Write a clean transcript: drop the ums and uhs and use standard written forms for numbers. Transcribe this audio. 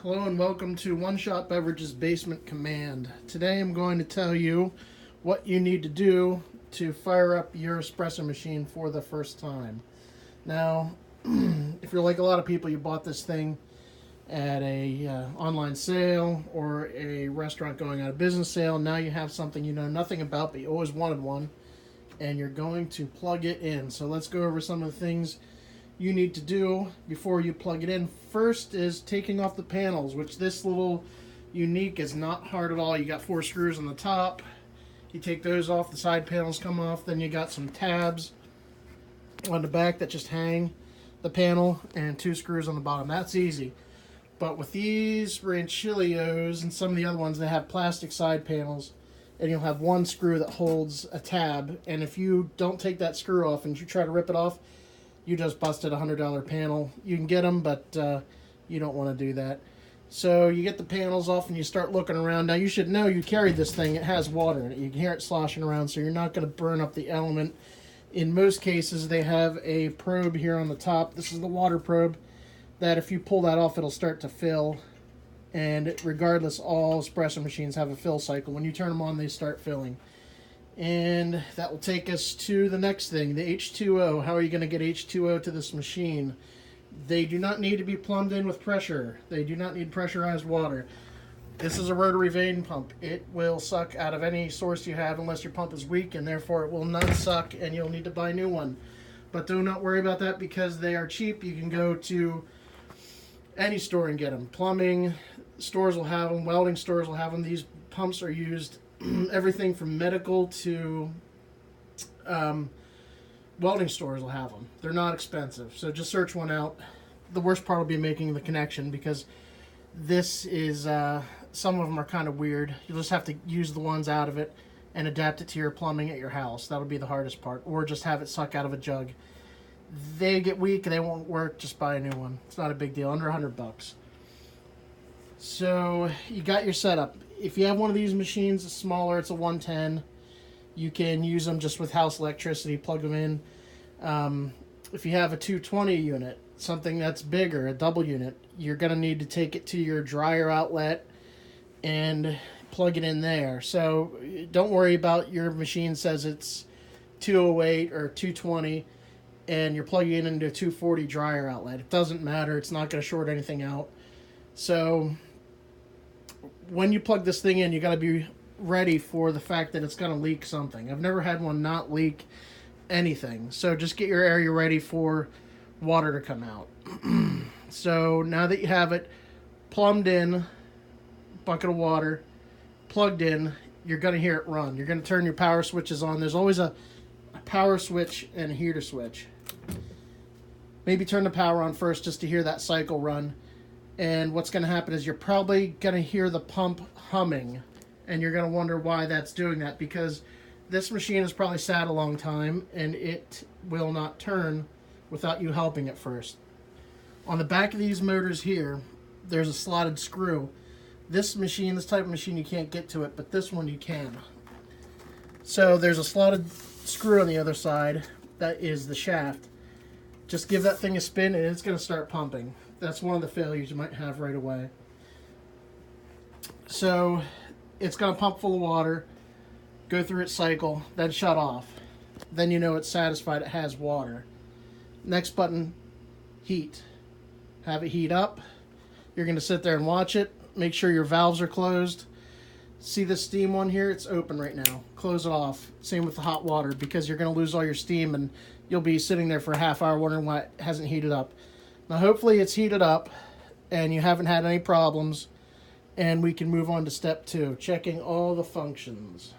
Hello and welcome to One Shot Beverages Basement Command. Today I'm going to tell you what you need to do to fire up your espresso machine for the first time. Now, if you're like a lot of people, you bought this thing at a online sale or a restaurant going out of business sale. Now you have something you know nothing about, but you always wanted one, and you're going to plug it in. So let's go over some of the things you need to do before you plug it in. First is taking off the panels, which this little unique is not hard at all. You got 4 screws on the top. You take those off, the side panels come off. Then you got some tabs on the back that just hang the panel and 2 screws on the bottom. That's easy. But with these Ranchilios and some of the other ones, they have plastic side panels, and you'll have 1 screw that holds a tab. And if you don't take that screw off and you try to rip it off, you just busted a $100 panel. You can get them, but you don't want to do that. So you get the panels off and you start looking around. Now you should know you carried this thing. It has water in it. You can hear it sloshing around, so you're not going to burn up the element. In most cases, they have a probe here on the top. This is the water probe that if you pull that off, it'll start to fill. And regardless, all espresso machines have a fill cycle. When you turn them on, they start filling. And that will take us to the next thing, the H2O. How are you going to get H2O to this machine? They do not need to be plumbed in with pressure. They do not need pressurized water. This is a rotary vane pump. It will suck out of any source you have unless your pump is weak, and therefore it will not suck and you'll need to buy a new one. But do not worry about that because they are cheap. You can go to any store and get them. Plumbing stores will have them. Welding stores will have them. These pumps are used everything from medical to welding stores will have them. They're not expensive, so just search one out. The worst part will be making the connection because this is some of them are kind of weird. You'll just have to use the ones out of it and adapt it to your plumbing at your house. That'll be the hardest part, or just have it suck out of a jug. They get weak and they won't work. Just buy a new one. It's not a big deal, under $100. So you got your setup. If you have one of these machines, it's smaller, it's a 110. You can use them just with house electricity, plug them in. If you have a 220 unit, something that's bigger, a double unit, you're going to need to take it to your dryer outlet and plug it in there. So don't worry about your machine says it's 208 or 220 and you're plugging it into a 240 dryer outlet. It doesn't matter. It's not going to short anything out. So when you plug this thing in, you got to be ready for the fact that it's going to leak something. I've never had one not leak anything. So just get your area ready for water to come out. So now that you have it plumbed in, bucket of water, plugged in, you're going to hear it run. You're going to turn your power switches on. There's always a power switch and a heater switch. Maybe turn the power on first just to hear that cycle run. And what's going to happen is you're probably going to hear the pump humming. And you're going to wonder why that's doing that. Because this machine has probably sat a long time. And it will not turn without you helping it first. On the back of these motors here, there's a slotted screw. This machine, this type of machine, you can't get to it. But this one you can. So there's a slotted screw on the other side. That is the shaft. Just give that thing a spin and it's going to start pumping. That's one of the failures you might have right away. So it's going to pump full of water, go through its cycle, then shut off. Then you know it's satisfied, it has water. Next button, heat. Have it heat up. You're going to sit there and watch it. Make sure your valves are closed. See the steam one here? It's open right now. Close it off. Same with the hot water because you're going to lose all your steam and you'll be sitting there for a half hour wondering why it hasn't heated up. Now hopefully it's heated up and you haven't had any problems and we can move on to step 2, checking all the functions.